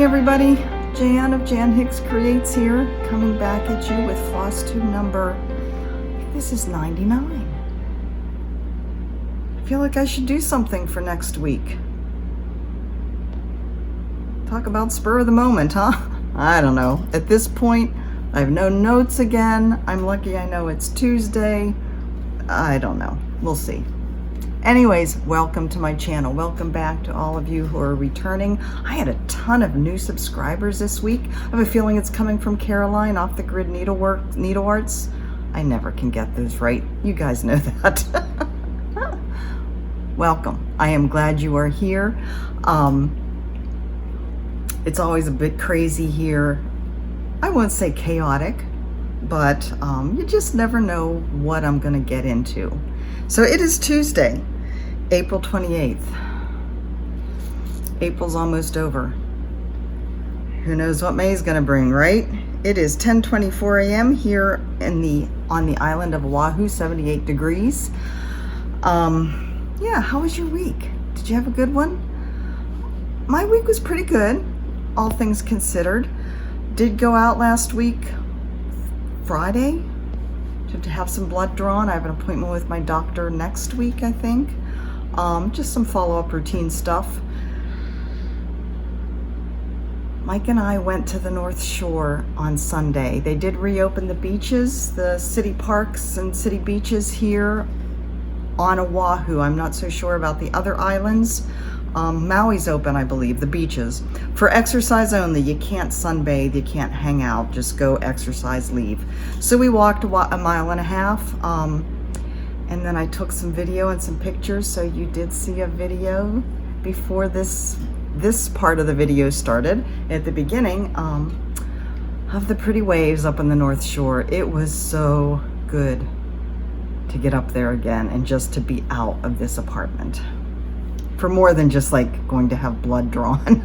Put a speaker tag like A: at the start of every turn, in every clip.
A: everybody, Jan of Hicks Creates here, coming back at you with Flosstube number, I think this is 99. I feel like I should do something for next week. Talk about spur of the moment, huh? I don't know. At this point, I have no notes again. I'm lucky I know it's Tuesday. I don't know. We'll see. Anyways, welcome to my channel. Welcome back to all of you who are returning. I had a ton of new subscribers this week. I have a feeling it's coming from Caroline, Off the Grid Needle Arts. I never can get those right. You guys know that. Welcome. I am glad you are here. It's always a bit crazy here. I won't say chaotic, but you just never know what I'm gonna get into. So it is Tuesday, April 28th. April's almost over. Who knows what May's gonna bring, right? It is 10:24 a.m. here on the island of Oahu, 78 degrees. Yeah, how was your week? Did you have a good one? My week was pretty good, all things considered. Did go out last week, Friday, to have some blood drawn. I have an appointment with my doctor next week, I think. Just some follow-up routine stuff. Mike and I went to the North Shore on Sunday. They did reopen the beaches, the city parks and city beaches here on Oahu. I'm not so sure about the other islands. Maui's open, I believe, the beaches. For exercise only, you can't sunbathe, you can't hang out, just go exercise, leave. So we walked a mile and a half, and then I took some video and some pictures, so you did see a video before this part of the video started, at the beginning, of the pretty waves up on the North Shore. It was so good to get up there again and just to be out of this apartment. For more than just like going to have blood drawn.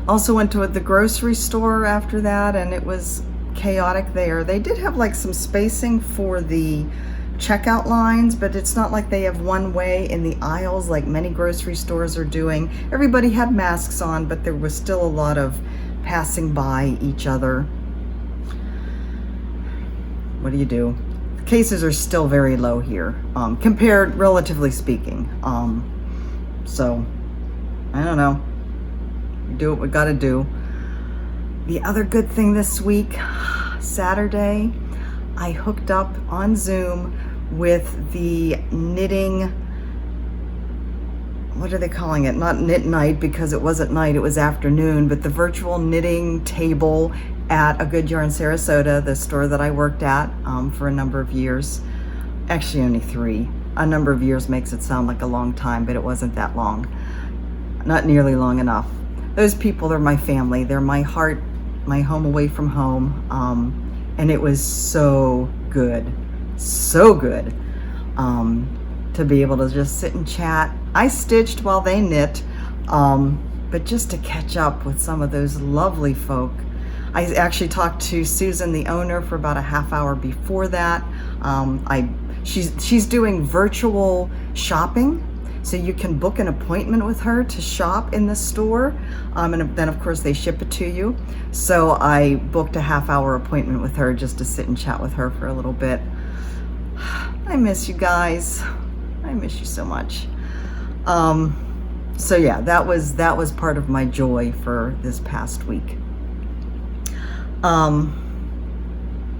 A: Also went to the grocery store after that, and it was chaotic there. They did have like some spacing for the checkout lines, but it's not like they have one way in the aisles like many grocery stores are doing. Everybody had masks on, but there was still a lot of passing by each other. What do you do? Cases are still very low here, compared, relatively speaking. So, I don't know. We do what we gotta do. The other good thing this week, Saturday, I hooked up on Zoom with the knitting, what are they calling it? Not knit night, because it wasn't night, it was afternoon, but the virtual knitting table at A Good Yarn Sarasota, the store that I worked at for a number of years. Actually only 3. A number of years makes it sound like a long time, but it wasn't that long. Not nearly long enough. Those people are my family. They're my heart, my home away from home. And it was so good to be able to just sit and chat. I stitched while they knit, but just to catch up with some of those lovely folk. I actually talked to Susan, the owner, for about a half hour before that. She's doing virtual shopping, so you can book an appointment with her to shop in the store, and then of course they ship it to you. So I booked a half-hour appointment with her just to sit and chat with her for a little bit. I miss you guys. I miss you so much. So yeah, that was part of my joy for this past week.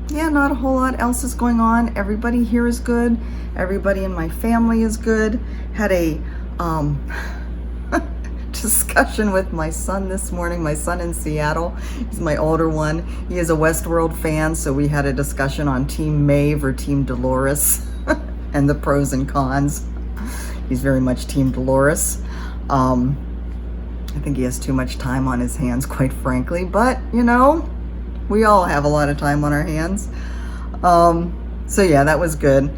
A: Yeah, not a whole lot else is going on. Everybody here is good. Everybody in my family is good. Had a discussion with my son this morning. My son in Seattle, he's my older one. He is a Westworld fan, so we had a discussion on Team Maeve or Team Dolores and the pros and cons. He's very much Team Dolores. I think he has too much time on his hands, quite frankly, but you know, we all have a lot of time on our hands. So yeah, that was good.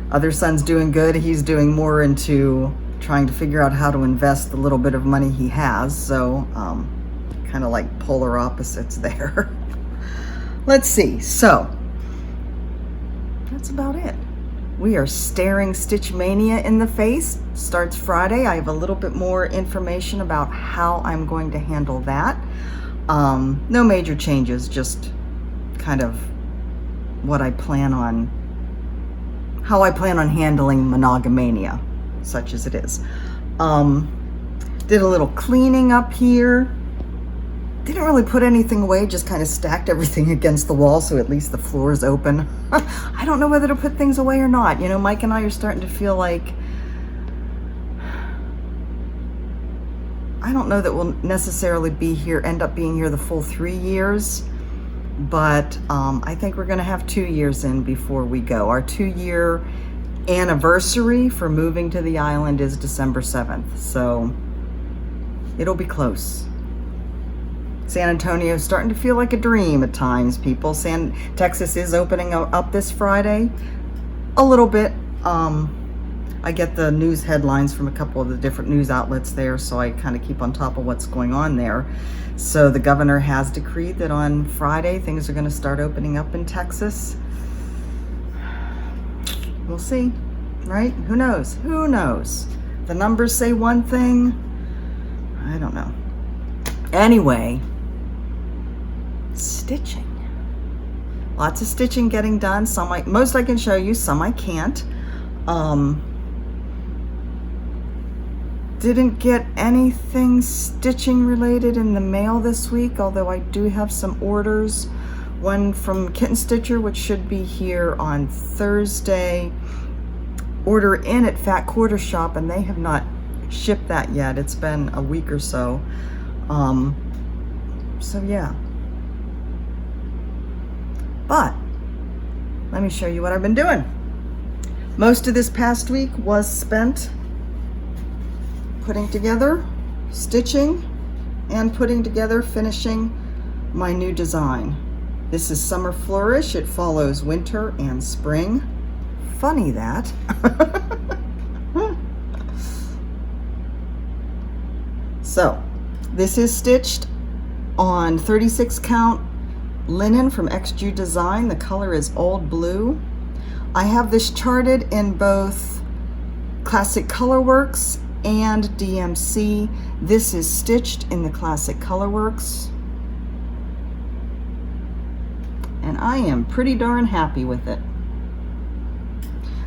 A: Other son's doing good. He's doing more into trying to figure out how to invest the little bit of money he has. So kind of like polar opposites there. Let's see. So that's about it. We are staring Stitch Mania in the face. Starts Friday. I have a little bit more information about how I'm going to handle that. No major changes, just kind of what I plan on, how I plan on handling Monogamania, such as it is. Did a little cleaning up here. Didn't really put anything away, just kind of stacked everything against the wall so at least the floor is open. I don't know whether to put things away or not. You know, Mike and I are starting to feel like, I don't know that we'll necessarily end up being here the full 3 years, but I think we're gonna have 2 years in before we go. Our 2-year anniversary for moving to the island is December 7th, so it'll be close. San Antonio is starting to feel like a dream at times, people. Texas is opening up this Friday a little bit. I get the news headlines from a couple of the different news outlets there, so I kind of keep on top of what's going on there. So the governor has decreed that on Friday things are going to start opening up in Texas. We'll see, right? Who knows? Who knows? The numbers say one thing. I don't know. Anyway, stitching. Lots of stitching getting done. Most I can show you, some I can't. Didn't get anything stitching related in the mail this week, although I do have some orders. One from Kitten Stitcher, which should be here on Thursday. Order in at Fat Quarter Shop, and they have not shipped that yet. It's been a week or so. So yeah. But let me show you what I've been doing. Most of this past week was spent putting together, stitching, and putting together, finishing my new design. This is Summer Flourish. It follows winter and spring. Funny that. So, this is stitched on 36 count linen from XG Design. The color is Old Blue. I have this charted in both Classic Colorworks and DMC. This is stitched in the Classic Colorworks, and I am pretty darn happy with it.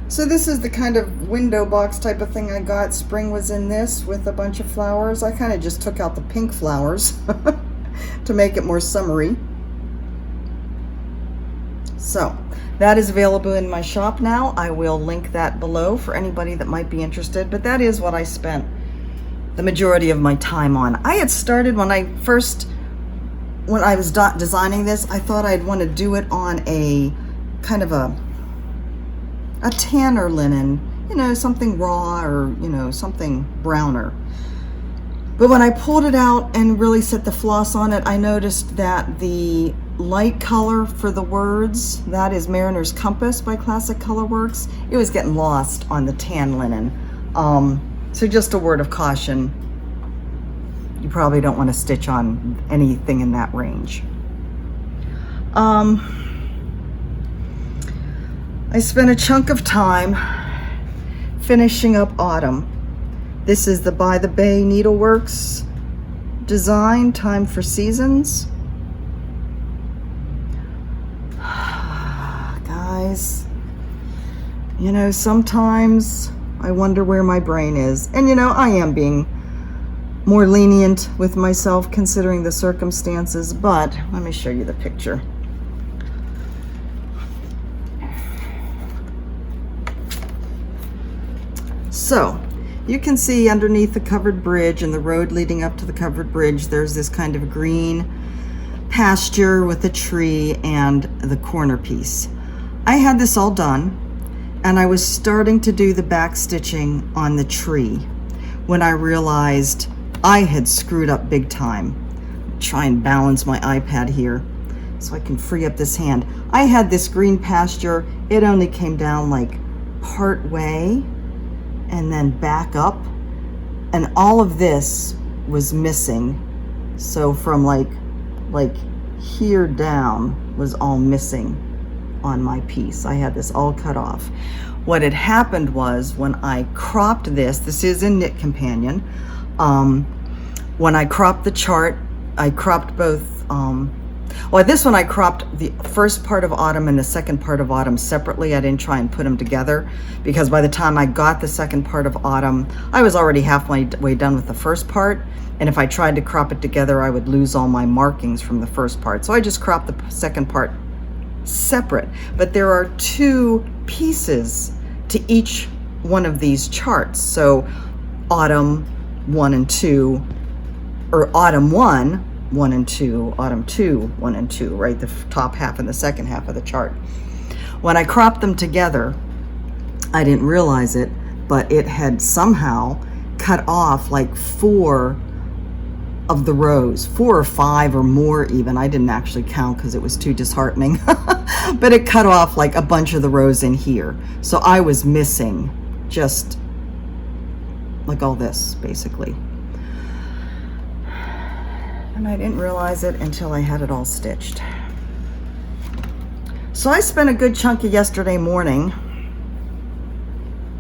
A: So this is the kind of window box type of thing I got. Spring was in this with a bunch of flowers. I kind of just took out the pink flowers to make it more summery. So that is available in my shop now. I will link that below for anybody that might be interested, but that is what I spent the majority of my time on. I had started when I was designing this, I thought I'd want to do it on a kind of a tanner linen, you know, something raw or, you know, something browner. But when I pulled it out and really set the floss on it, I noticed that the light color for the words, that is Mariner's Compass by Classic Colorworks, it was getting lost on the tan linen. So just a word of caution, you probably don't want to stitch on anything in that range. I spent a chunk of time finishing up Autumn. This is the By the Bay Needleworks design, Time for Seasons. Guys, you know, sometimes I wonder where my brain is. And you know, I am being more lenient with myself considering the circumstances, but let me show you the picture. So you can see underneath the covered bridge and the road leading up to the covered bridge, there's this kind of green pasture with a tree and the corner piece. I had this all done and I was starting to do the back stitching on the tree when I realized I had screwed up big time. Try and balance my iPad here so I can free up this hand. I had this green pasture. It only came down like part way and then back up, and all of this was missing. So from like here down was all missing. on my piece. I had this all cut off. What had happened was when I cropped this is in Knit Companion. When I cropped the chart, I cropped both, well, this one I cropped the first part of autumn and the second part of autumn separately. I didn't try and put them together because by the time I got the second part of autumn, I was already halfway done with the first part. And if I tried to crop it together, I would lose all my markings from the first part. So I just cropped the second part separate. But there are 2 pieces to each one of these charts. So autumn 1 and 2, or autumn 1, 1 and 2, autumn 2, 1 and 2, right? The top half and the second half of the chart. When I cropped them together, I didn't realize it, but it had somehow cut off like 4 of the rows, 4 or 5 or more even. I didn't actually count because it was too disheartening, but it cut off like a bunch of the rows in here. So I was missing just like all this basically. And I didn't realize it until I had it all stitched. So I spent a good chunk of yesterday morning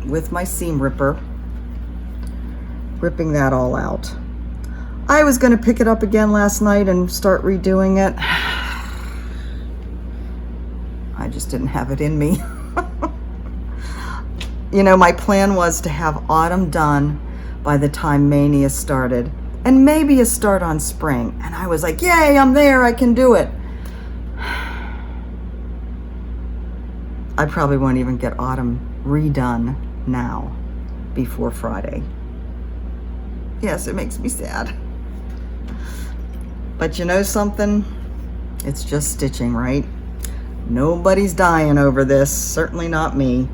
A: with my seam ripper, ripping that all out. I was going to pick it up again last night and start redoing it. I just didn't have it in me. You know, my plan was to have autumn done by the time Mania started, and maybe a start on spring. And I was like, yay, I'm there, I can do it. I probably won't even get autumn redone now before Friday. Yes, it makes me sad. But you know something? It's just stitching, right? Nobody's dying over this, certainly not me.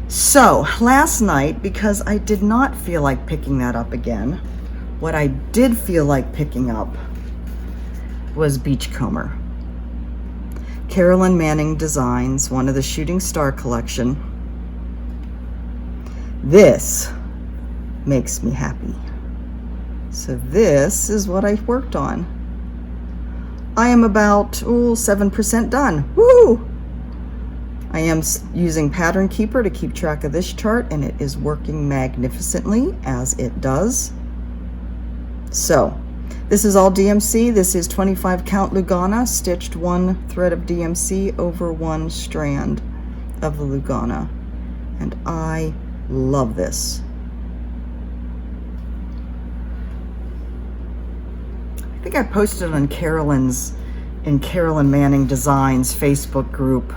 A: So last night, because I did not feel like picking that up again, what I did feel like picking up was Beachcomber. Carolyn Manning Designs, one of the Shooting Star collection. This makes me happy. So this is what I worked on. I am about 7% done. Woo! I am using Pattern Keeper to keep track of this chart, and it is working magnificently as it does. So this is all DMC. This is 25 count Lugana, stitched 1 thread of DMC over 1 strand of the Lugana. And I love this. I think I posted on in Carolyn Manning Designs Facebook group.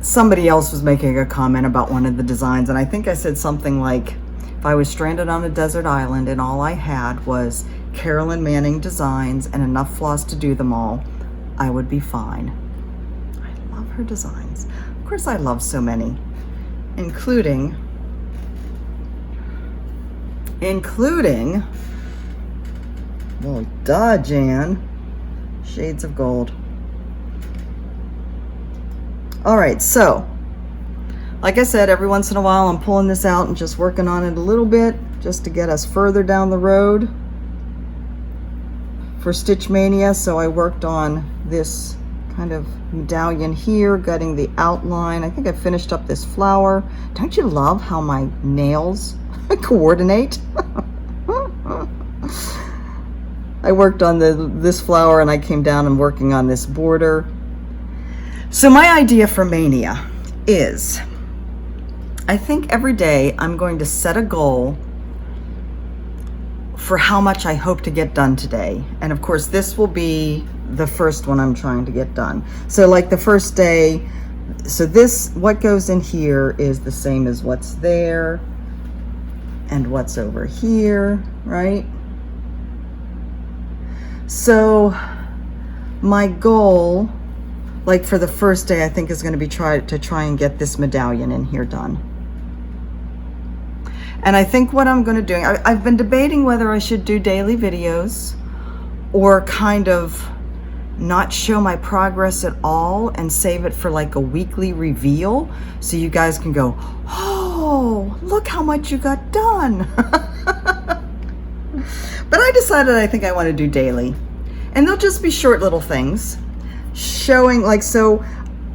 A: Somebody else was making a comment about one of the designs, and I think I said something like, if I was stranded on a desert island and all I had was Carolyn Manning Designs and enough floss to do them all, I would be fine. I love her designs. Of course, I love so many, including, well, duh, Jan, Shades of Gold. All right, so like I said, every once in a while I'm pulling this out and just working on it a little bit just to get us further down the road for Stitch Mania. So I worked on this kind of medallion here, gutting the outline. I think I finished up this flower. Don't you love how my nails coordinate? I worked on this flower, and I came down and working on this border. So my idea for Mania is, I think every day I'm going to set a goal for how much I hope to get done today. And of course, this will be the first one I'm trying to get done. So like the first day, so this, what goes in here is the same as what's there and what's over here, right? So my goal, like for the first day, I think is going to be try and get this medallion in here done. And I think what I'm going to do, I've been debating whether I should do daily videos or kind of not show my progress at all and save it for like a weekly reveal so you guys can go, oh, look how much you got done. But I decided I think I want to do daily. And they'll just be short little things showing, like, so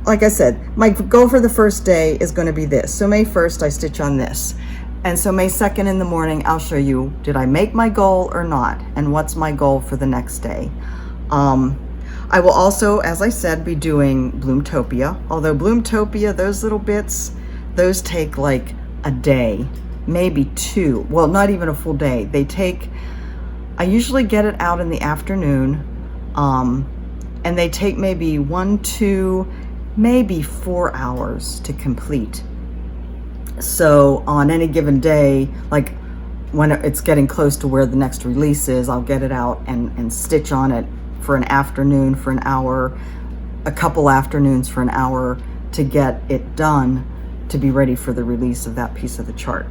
A: like I said, my goal for the first day is going to be this. So May 1st, I stitch on this. And so May 2nd in the morning, I'll show you, did I make my goal or not? And what's my goal for the next day? I will also, as I said, be doing Bloomtopia. Although Bloomtopia, those little bits, those take like a day, maybe two. Well, not even a full day. They take, I usually get it out in the afternoon, and they take maybe 1, 2, maybe 4 hours to complete. So on any given day, like when it's getting close to where the next release is, I'll get it out and stitch on it for an afternoon, for an hour, a couple afternoons for an hour to get it done to be ready for the release of that piece of the chart.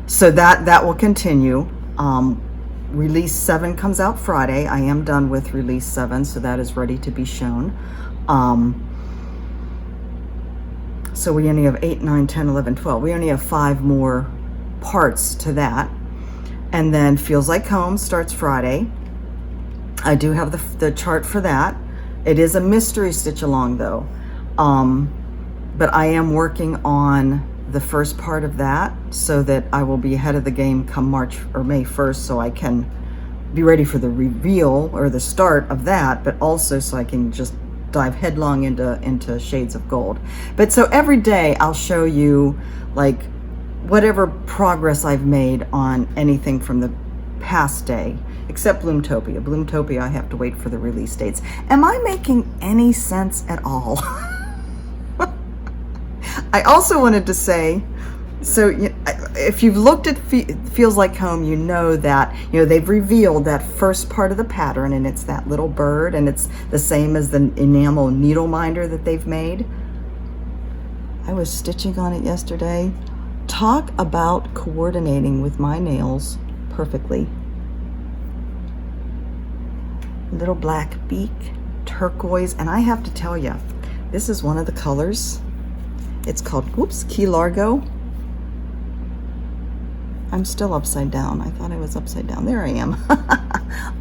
A: So that will continue. Release 7 comes out Friday. I am done with release 7, so that is ready to be shown. So we only have 8, 9, 10, 11, 12. We only have 5 more parts to that. And then Feels Like Home starts Friday. I do have the chart for that. It is a mystery stitch along though. But I am working on the first part of that so that I will be ahead of the game come March or May 1st, so I can be ready for the reveal or the start of that, but also so I can just dive headlong into Shades of Gold. But so every day I'll show you like whatever progress I've made on anything from the past day, except Bloomtopia. Bloomtopia, I have to wait for the release dates. Am I making any sense at all? I also wanted to say, so if you've looked at Feels Like Home, you know that, they've revealed that first part of the pattern, and it's that little bird, and it's the same as the enamel needle minder that they've made. I was stitching on it yesterday. Talk about coordinating with my nails perfectly. Little black beak, turquoise, and I have to tell you, this is one of the colors. It's called, Key Largo. I'm still upside down. I thought I was upside down. There I am.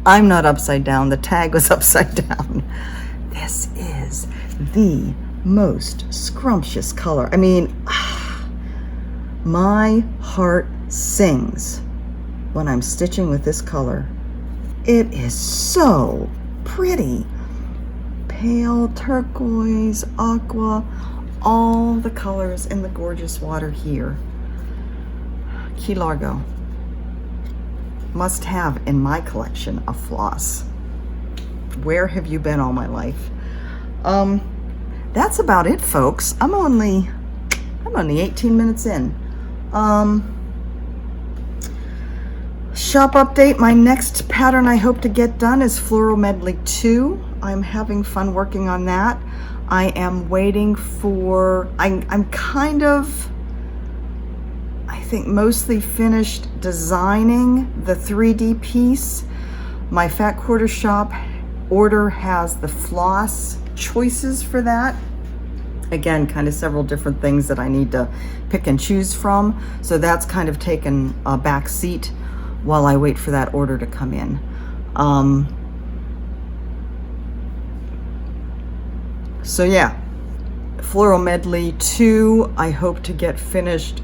A: I'm not upside down. The tag was upside down. This is the most scrumptious color. I mean, my heart sings when I'm stitching with this color. It is so pretty. Pale turquoise, aqua, all the colors in the gorgeous water here. Key Largo. Must have in my collection of floss. Where have you been all my life? That's about it, folks. I'm only 18 minutes in. Shop update. My next pattern I hope to get done is Floral Medley 2. I'm having fun working on that. I am waiting for, I'm kind of, I think mostly finished designing the 3D piece. My Fat Quarter Shop order has the floss choices for that. Again, kind of several different things that I need to pick and choose from. So that's kind of taken a back seat while I wait for that order to come in. So yeah, Floral Medley 2, I hope to get finished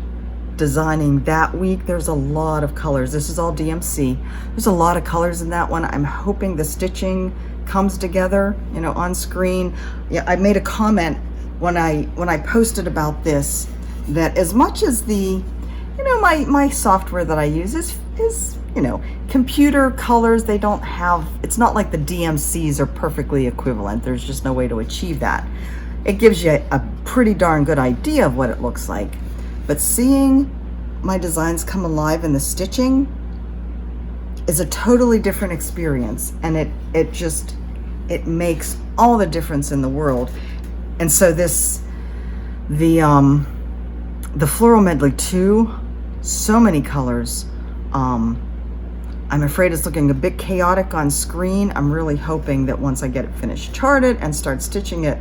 A: designing that week. There's a lot of colors. This is all DMC. There's a lot of colors in that one. I'm hoping the stitching comes together, on screen. Yeah, I made a comment when I posted about this, that as much as the, my software that I use is computer colors, they don't have, it's not like the DMCs are perfectly equivalent. There's just no way to achieve that. It gives you a pretty darn good idea of what it looks like. But seeing my designs come alive in the stitching is a totally different experience. And it makes all the difference in the world. And so the Floral Medley 2, so many colors. I'm afraid it's looking a bit chaotic on screen. I'm really hoping that once I get it finished charted and start stitching it,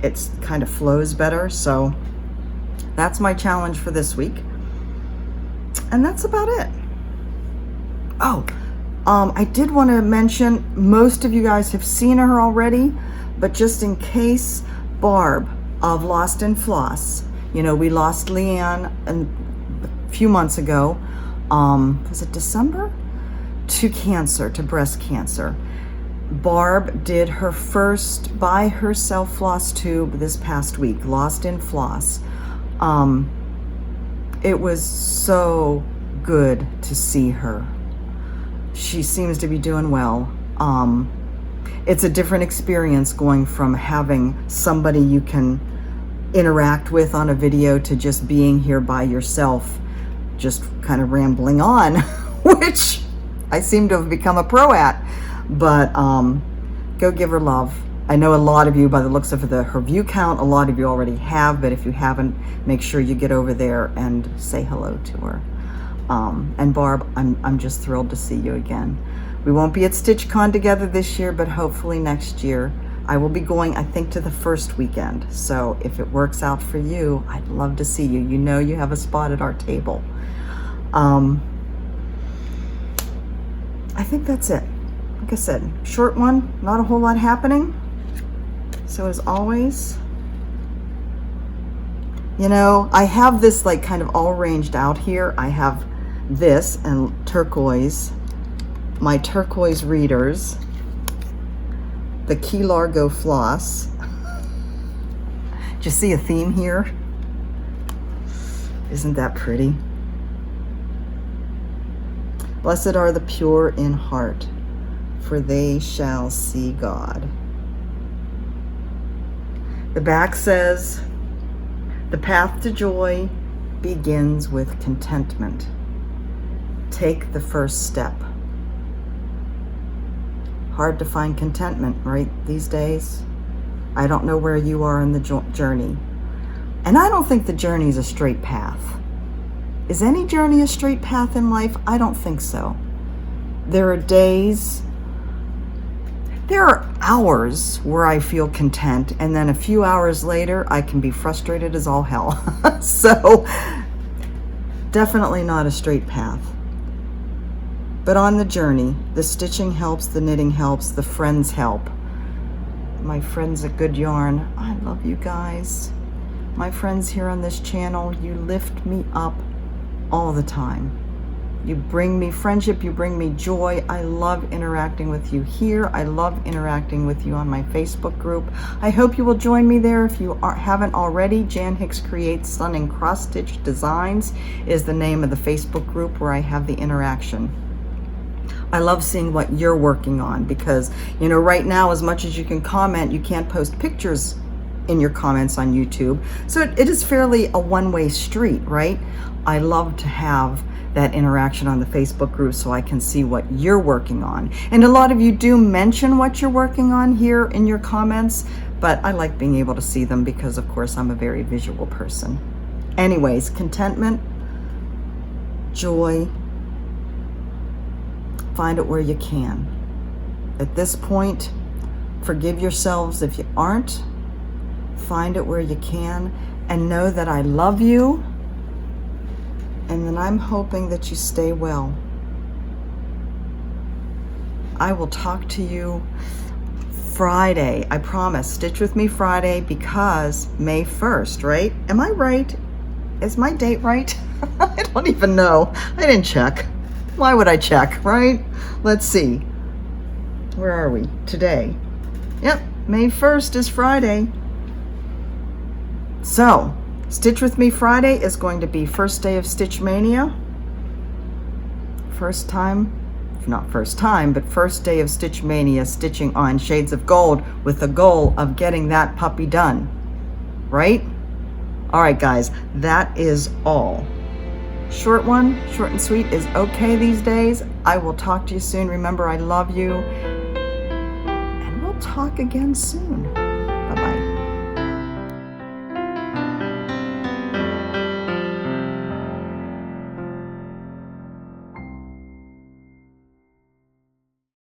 A: it's kind of flows better. So that's my challenge for this week. And that's about it. Oh, I did want to mention, most of you guys have seen her already, but just in case, Barb of Lost in Floss. You know, we lost Leanne a few months ago. Was it December? To cancer, to breast cancer. Barb did her first by herself Flosstube this past week, Lost in Floss. It was so good to see her. She seems to be doing well. It's a different experience going from having somebody you can interact with on a video to just being here by yourself, just kind of rambling on, which I seem to have become a pro at. But go give her love. I know a lot of you, by the looks of her view count, a lot of you already have, but if you haven't, make sure you get over there and say hello to her. And Barb, I'm just thrilled to see you again. We won't be at StitchCon together this year, but hopefully next year. I will be going, I think, to the first weekend. So if it works out for you, I'd love to see you. You know you have a spot at our table. I think that's it. Like I said, short one, not a whole lot happening. So as always, you know, I have this like kind of all ranged out here. I have this and turquoise, my turquoise readers, the Key Largo floss. Do you see a theme here? Isn't that pretty? Blessed are the pure in heart, for they shall see God. The back says, the path to joy begins with contentment. Take the first step. Hard to find contentment, right, these days? I don't know where you are in the journey. And I don't think the journey is a straight path. Is any journey a straight path in life? I don't think so. There are days, there are hours where I feel content, and then a few hours later, I can be frustrated as all hell. So, definitely not a straight path. But on the journey, the stitching helps, the knitting helps, the friends help. My friends at Good Yarn, I love you guys. My friends here on this channel, you lift me up all the time. You bring me friendship, you bring me joy. I love interacting with you here. I love interacting with you on my Facebook group. I hope you will join me there if you haven't already. Jan Hicks Creates Sun and Cross Stitch Designs is the name of the Facebook group where I have the interaction. I love seeing what you're working on because, you know, right now, as much as you can comment, you can't post pictures in your comments on YouTube. So it is fairly a one-way street, right? I love to have that interaction on the Facebook group so I can see what you're working on. And a lot of you do mention what you're working on here in your comments, but I like being able to see them because, of course, I'm a very visual person. Anyways, contentment, joy, find it where you can. At this point, forgive yourselves if you aren't. Find it where you can and know that I love you and that I'm hoping that you stay well. I will talk to you Friday. I promise. Stitch with me Friday because May 1st, right? Am I right? Is my date right? I don't even know. I didn't check. Why would I check, right? Let's see. Where are we? Today. Yep, May 1st is Friday. So, Stitch with Me Friday is going to be first day of Stitch Mania. First time, not first time, but first day of Stitch Mania, stitching on Shades of Gold with the goal of getting that puppy done. Right? All right, guys, that is all. Short one, short and sweet is okay these days. I will talk to you soon. Remember, I love you. And we'll talk again soon.